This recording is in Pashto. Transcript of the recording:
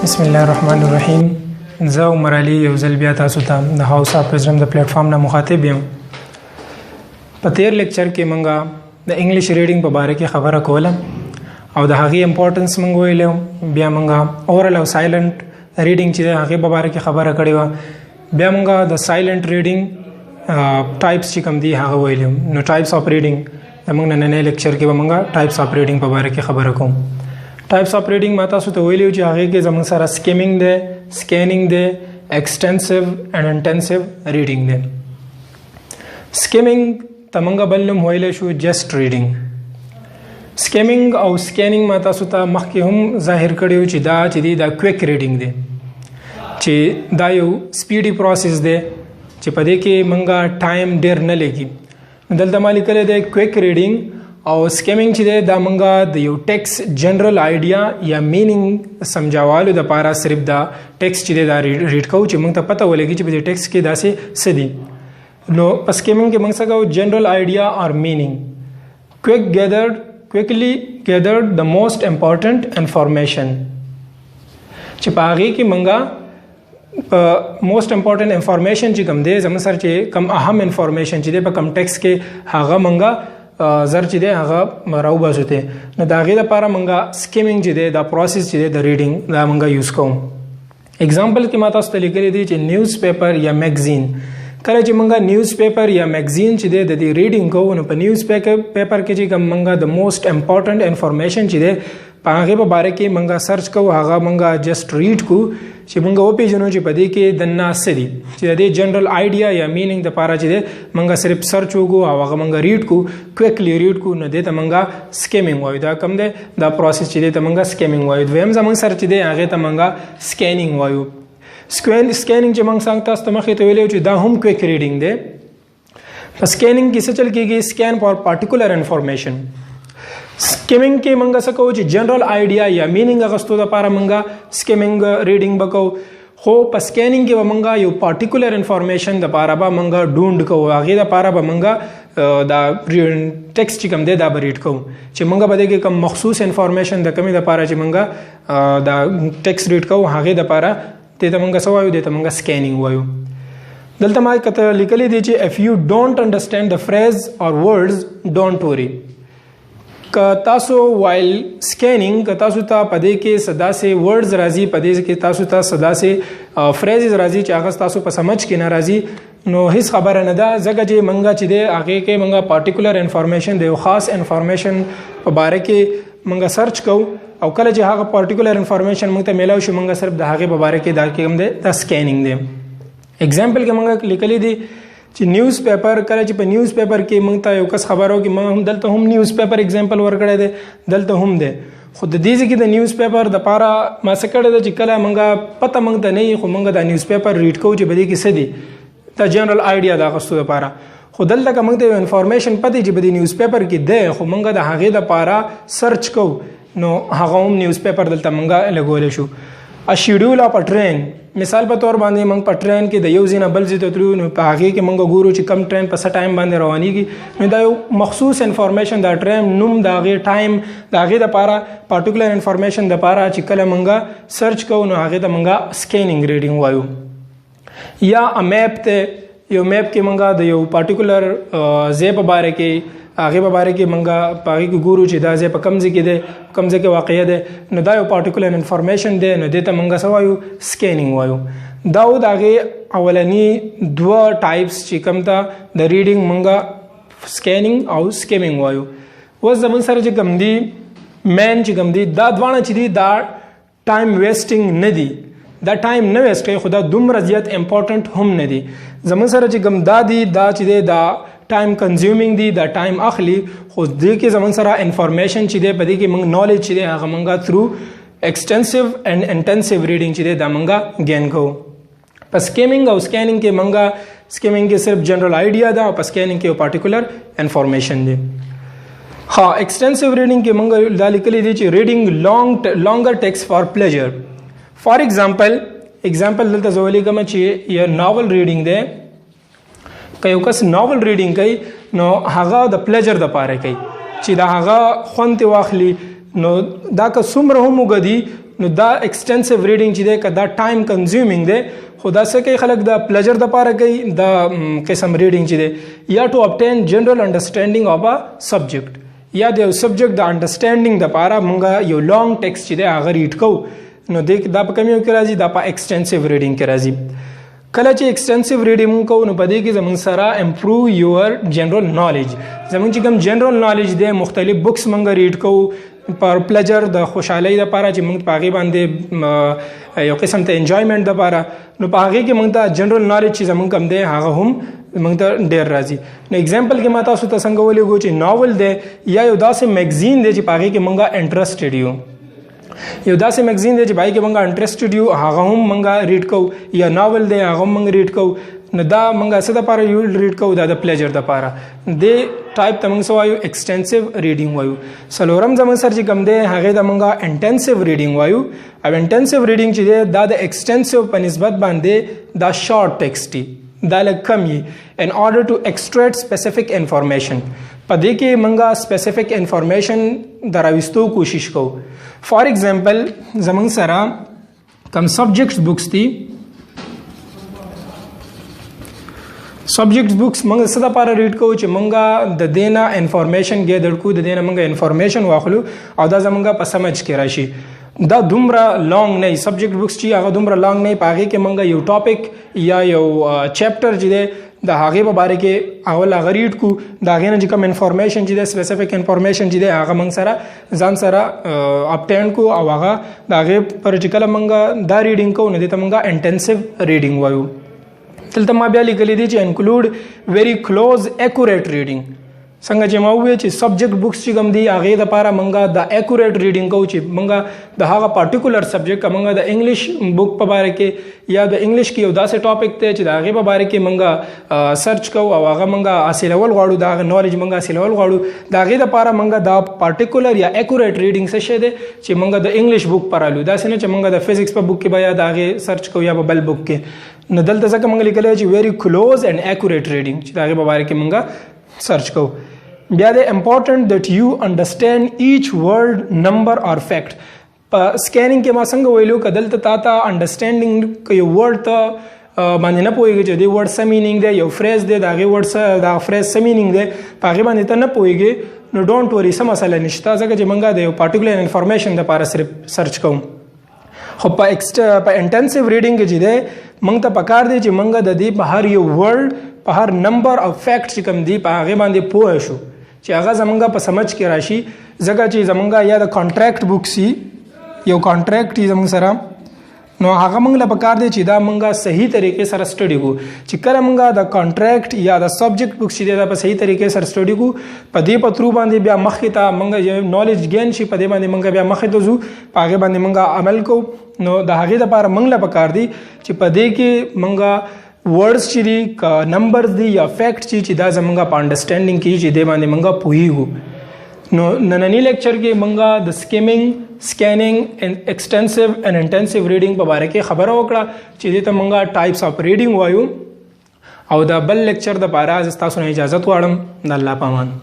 بسم الله الرحمن الرحیم. زه عمر علي یو ځل بیا تاسو ته د هاوس اف وزډم د پلیټفارم نه مخاطب یم. په تیر لیکچر کې مونږه د انګلیش ریډینګ په باره کې خبره کوله او د هغې امپورټنس مونږ ویلو. بیا مونږه اورل او سایلنٹ ریډینګ چې د هغې په باره کې خبره کړې وه. بیا مونږه د سایلنٹ ریډینګ ټایپس چې کوم دي هغه ویلو. نو ټایپس اف ریډینګ زموږ نننی لیکچر کې به مونږه ټایپس اف ریډینګ په باره کې خبره کوم. ټایپس اف ریډینګ ما تاسو ته ویلو چې هغې کې زموږ سره سکیمینګ دی، سکینینګ دی، ایکسټینسیو اینډ انټینسیو ریډینګ دی. سکیمینګ ته مونږه بل نوم ویلی شو جسټ ریډینګ. سکیمینګ او سکینینګ ما تاسو ته مخکې هم ظاهر کړی و چې دا چې دی دا کویک ریډینګ دی، چې دا یو سپیډي پروسس دی چې په دې کې مونږه ټایم ډیر نه لګي. دلته ما لیکلی دی کویک ریډینګ او سکیمینګ چې دی دا مونږه د یو ټیکس جنرال آیډیا یا مینینګ سمجھاوالو دپاره صرف دا ټیکس چې دی دا ریډ کوو چې مونږ ته پته ولګي چې په دې ټیکس کې داسې څه دي. نو په سکیمینګ کې مونږ څه کوو؟ جنرال آیډیا اور مینینګ. quickly gathered the most important information. چې په هغې کې مونږه په موسٹ امپورټنټ انفارمیشن چې کوم دی زموږ سره چې کم اهم انفارمیشن چې دی په کم ټیکس کې هغه مونږه زر چې دی هغه راوباسو ته. نو د هغې دپاره مونږه سکیمینګ چې دی دا پروسس چې دی د ریډینګ دا مونږه یوز کوم. اگزامپل کې ما تاسو ته لیکلی دی چې نیوز پیپر یا میګزین. کله چې مونږه نیوز پیپر یا میګزین چې دی د دې ریډینګ کوو نو په نیوز پیپر کې چې کوم مونږه د موسٹ امپورټنټ انفارمیشن چې دی په هغې په باره کې مونږه سرچ کوو، هغه مونږه جسټ ریډ کو چې مونږ وپېژنو چې په دې کې دننه څه دي، چې د دې جنرل آیډیا یا مینینګ دپاره چې دی مونږه صرف سرچ وکړو او هغه مونږه ریډ کو، کویکلی ریډ کو. نو دې ته مونږه سکیمینګ وایو. دا کم دی دا پروسس چې دی ته مونږه سکیمینګ وایو. دویم زمونږ سره چې دی هغې ته مونږه سکینینګ وایو. سکینینګ چې مونږ څنګه تاسو ته مخکې ته ویلی چې دا هم کویک ریډینګ دی. په سکینینګ کې څه چل کېږي؟ سکین فار پارټیکولر انفارمیشن. سکیمینګ کې مونږ څه کوو چې جنرل آیډیا یا مینینګ اغستو دپاره مونږه سکیمینګ ریډینګ به کوو. خو په سکینینګ کې به مونږه یو پارټیکولر انفارمیشن دپاره به مونږه ډونډ کوو، هغې دپاره به مونږه دا ټیکس چې کوم دی دا به ریډ کوو چې مونږه به دې کې کوم مخصوص انفارمیشن د کمې دپاره چې مونږه دا ټیکس ریډ کوو هغې دپاره دې ته مونږه څه وایو؟ دې ته مونږه سکینینګ وایو. دلته ما کته لیکلی دی چې if you don't understand the phrase or words don't worry. که تاسو وایل سکینینګ که تاسو ته په دې کې څه داسې ورډز راځي، په دې کې تاسو ته څه داسې فریزز راځي چې هغه تاسو په سمجھ کې نه راځي، نو هیڅ خبره نه ده، ځکه چې مونږه چې دی هغې کې مونږه پارټیکولر انفارمیشن د یو خاص انفارمیشن په باره کې مونږه سرچ کوو او کله چې هغه پارټیکولر انفارمیشن مونږ ته میلاو شي مونږه صرف د هغې په باره کې دا کوم دی دا سکینینګ دی. اگزامپل کې مونږه لیکلی دی چې نیوز پیپر. کله چې په نیوز پیپر کې مونږ ته یو کس خبرو کې مونږ هم دلته هم نیوز پیپر اگزامپل ورکړی دی، دلته هم دی. خو د دې کې د نیوز پیپر دپاره ما څه کړی دی چې کله مونږه پته مونږ ته نه وي خو مونږه دا نیوز پیپر ریډ کوو چې په دې کې څه دي، دا جنرل آیډیا د اخیستو دپاره. خو دلته که مونږ ته یو انفارمیشن پته چې په دې نیوز پیپر کې دی خو مونږه د هغې دپاره سرچ کوو نو هغه هم نیوز پیپر دلته مونږه لګولی شو. ا شیډول اف ا ټرین. مثال په تور باندې مونږ په ټرین کې د یو ځای نه بل ځای ته تلو نو په هغې کې مونږ ګورو چې کم ټرین په څه ټایم باندې روانېږي. نو دا یو مخصوص انفارمیشن د ټرین نوم د هغې ټایم د هغې دپاره پارټیکولر انفارمیشن دپاره چې کله مونږه سرچ کوو نو هغې ته مونږه سکینینګ ریډینګ وایو. یا میپ ته یو میپ کې مونږه د یو پارټیکولر ځای په باره کې هغې په باره کې مونږه په هغې کې ګورو چې دا ځای په کوم ځای کې دی، کوم ځای کې واقع دی، نو دا یو پارټیکولر انفارمیشن دی، نو دې ته مونږه څه وایو؟ سکینینګ وایو. دا و د هغې اولني دوه ټایپس چې کوم ته د ریډینګ مونږه سکینینګ او سکیمینګ وایو. اوس زموږ سره چې کوم دي مین چې کوم دي دا دواړه چې دي دا ټایم ویسټینګ نه دي، دا ټایم نه ویسټ کوي، خو دا دومره زیات امپورټنټ هم نه دي. زموږ سره چې کوم دا دي دا چې دی دا ټایم کنزیومینګ دي، دا ټایم اخلي، خو دې کې زموږ سره انفارمیشن چې دی په دې کې مونږ نالج چې دی هغه مونږه تھرو ایکسټینسیو اینډ انټینسیو ریډینګ چې دی دا مونږه ګین کوو. په سکیمینګ او سکینینګ کې مونږه سکیمینګ کې صرف جنرل آیډیا ده او په سکینینګ کې یو پارټیکولر انفارمیشن دی. ها ایکسټینسیو ریډینګ کې مونږ دا لیکلی دی چې ریډینګ لانګر ټیکس فار پلیجر. فار ایگزامپل دلته زه ولیکم چې یو ناول ریډینګ دی. که یو کس ناول ریډینګ کوي نو هغه د پلیجر دپاره کوي چې دا هغه خوند ترې واخلي، نو دا که څومره هم وګدي نو دا ایکسټنسیو ریډینګ چې دی که دا ټایم کنزیومینګ دی خو دا څه کوي خلک د پلیجر دپاره کوي دا قسم ریډینګ چې دی یا ټو obtain جنرل انډرسټینډینګ اف ا سبجیکټ یا د یو سبجیکټ د انډرسټینډینګ دپاره موږ یو لانګ ټیکسټ چې دی هغه ریډ کوو نو دا په کوم یو کې راځي دا په ایکسټنسیو ریډینګ کې راځي کله چې ایکسټنسیو ریډینګ کوو نو په دې کې زموږ سره امپروو یور جنرل نالج زموږ چې کوم جنرل نالج دی مختلف بکس موږ ریډ کوو پر پلیجر د خوشحالۍ دپاره چې موږ په هغې باندې یو قسم ته انجوایمنټ دپاره نو په هغې کې موږ ته جنرل نالج چې زموږ کوم دی هغه هم موږ ته ډېر راځي نو اگزامپل کې ما تاسو ته څنګه ولیږو چې ناول دی یا یو داسې میګزین دی چې په هغې کې موږ انټرسټډ یو یو داسې میګزین دی چې پای کې موږ انټرسټډ یو هغه هم موږ ریډ کوو یا ناول دی هغه هم موږ ریډ کوو نو دا موږ څه دپاره یو ریډ کوو دا د پلیجر دپاره دې ټایپ ته موږ څه وایو ایکسټنسیو ریډینګ وایو څلورم زموږ سره چې کوم دی هغې ته موږ انټنسیو ریډینګ وایو او انټنسیو ریډینګ چې دی دا د ایکسټنسیو په نسبت باندې دا شارټ ټیکسټ دی دا لږ کم وي ان order to extract specific information په دې کې موږ سپیسیفیک انفارمیشن د راوستو کوشش کوو فار ایگزامپل زموږ سره کم سبجیکټس بکس دي سبجیکټس بکس موږ څه دپاره ریډ کوو چې موږ د دې نه انفارمیشن ګیدر کړو د دې نه موږ انفارمیشن واخلو او دا زموږ په سمجھ کې راشي دا دومره لانګ نه سبجیکټ بکس چې هغه دومره لانګ نه په هغې کې موږ یو ټاپک یا یو چیپټر چې دی د هغې په باره کې اول هغه ریډ کړو د هغې نه چې کوم انفارمیشن چې دی سپیسیفیک انفارمیشن چې دی هغه موږ سره ځان سره اپټین کړو او هغه د هغې پر چې کله موږ دا ریډینګ کوو نو دې ته موږ انټنسیو ریډینګ وایو دلته ما بیا لیکلی دی چې انکلوډ ویری کلوز ایکوریټ ریډینګ څنګه چې ما وویل چې سبجیکټ بکس چې کوم دي هغې دپاره موږ د ایکوریټ ریډینګ کوو چې موږ د هغه پارټیکولر سبجیکټ که موږ د انګلیش بک په باره کې یا د انګلیش کې یو داسې ټاپک دی چې د هغې په باره کې موږ سرچ کوو او هغه موږ حاصلول غواړو د هغه نالج موږ حاصلول غواړو د هغې دپاره موږ دا پارټیکولر یا ایکوریټ ریډینګ څه شی دی چې موږ د انګلیش بک پرالو داسې نه چې موږ د فزیکس په بک کې به یا د هغې سرچ کوو یا په بل بک کې نو دلته ځکه موږ لیکلی چې ویری کلوز اینډ ایکوریټ ریډینګ چې د هغې په باره کې موږ سرچ کوو بیا د امپورټنٹ دیٹ یو انډرسټینډ ایچ ورډ نمبر اور فیکٹ په سکینینګ کې ما څنګه ویلو که دلته تا ته انډرسټینډینګ که یو ورډ ته باندې نه پوهېږي چې دې ورډ څه میینینګ دی یو فریز دی د هغې ورډ څه د هغه فریز څه میینینګ دی په هغې باندې ته نه پوهېږي نو ډونټ وري څه مسله نشته ځکه چې موږ د یو پارټیکولر انفارمیشن دپاره صرف سرچ کوو خو په انټنسیو ریډینګ کې چې دی موږ ته پکار دی چې موږ د دې په هر یو ورډ په هر نمبر او فیکټ چې کوم دی په هغې باندې پوه شو چې هغه زمونږ په سمجھ کې راشي ځکه چې زمونږ یا د کانټریکټ بکس یو کانټریکټ یې زمونږ سره نو هغه موږ له پکار دی چې دا موږ صحیح طریقې سره سټډي کړو چې کله موږ د کانټریکټ یا د سبجیکټ بکس چې دی دا په صحیح طریقې سره سټډي کړو په دې په ترو باندې بیا مخکې ته موږ یو نالج گین شي په دې باندې موږ بیا مخکې ته ځو په هغې باندې موږ عمل کوو نو د هغې دپاره موږ له پکار دی چې په دې کې موږ ورډز چې دي که نمبرز دي یا فیکټ چې دا زمونږ په انډرسټینډینګ کې چې دې باندې موږ پوهېږو نو ننني لیکچر کې موږ د سکینینګ ایکسټنسیو اینډ انټنسیو ریډینګ په باره کې خبره وکړه چې دې ته موږ ټایپس اف ریډینګ وایو او د بل لیکچر دپاره زه ستاسو نه اجازت غواړم د الله په امان